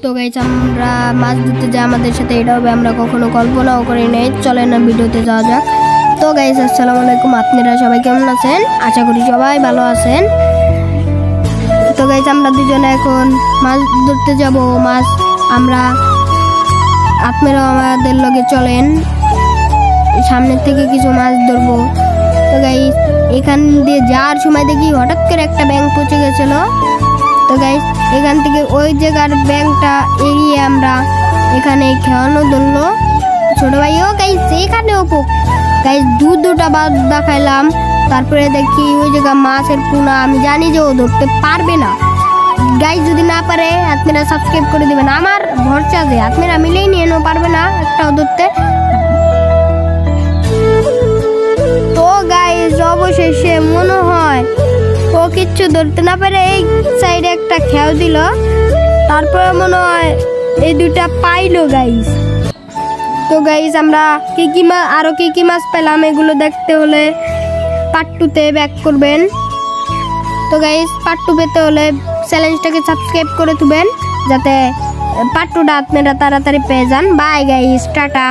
তো গাইস আমরা মাছ ধরতে যাই, আমাদের সাথে এটা হবে আমরা কখনো কল্পনাও করি নাই। চলেন না ভিডিওতে যাওয়া যাক। তো গাইস আসসালামু আলাইকুম, আপনারা সবাই কেমন আছেন? আশা করি সবাই ভালো আছেন। তো গাইস আমরা দুজনে এখন মাছ ধরতে যাব। মাছ আমরা আপনারা আমাদের লগে চলেন, সামনের থেকে কিছু মাছ ধরবো। তো গাইস এখান দিয়ে যাওয়ার সময় দেখি হঠাৎ করে একটা ব্যাঙ পচে গেছিল। তো গাইস এখান থেকে ওই জায়গার ব্যাঙটা এড়িয়ে আমরা এখানে খেয়ানো ধরলো ছোট ভাইও। গাইস এখানেও গাইস দুটা বাদ দেখাইলাম, তারপরে দেখি ওই জায়গা মাছের পোনা। আমি জানি যে ও ধরতে পারবে না। গাইস যদি না পারে আপনারা সাবস্ক্রাইব করে দিবেন, আমার ভরসা যে আপনারা মিলেই নিয়ে পারবে না একটাও ধরতে। তো গাইস অবশেষে মনে হয় ও কিচ্ছু ধরতে না পারে এই সাইডে একটা খেয়াও দিল, তারপরে মনে হয় এই দুটা পাইলো গাইস। তো গাইস আমরা কি মাছ আরো কি মাছ পেলাম এগুলো দেখতে হলে পার্ট 2-তে ব্যাক করবেন। তো গাইস পার্ট 2 পেতে হলে চ্যানেলটাকে সাবস্ক্রাইব করে দিবেন যাতে পার্ট 2টা আপনারা তাড়াতাড়ি পেয়ে যান। Bye guys, tata.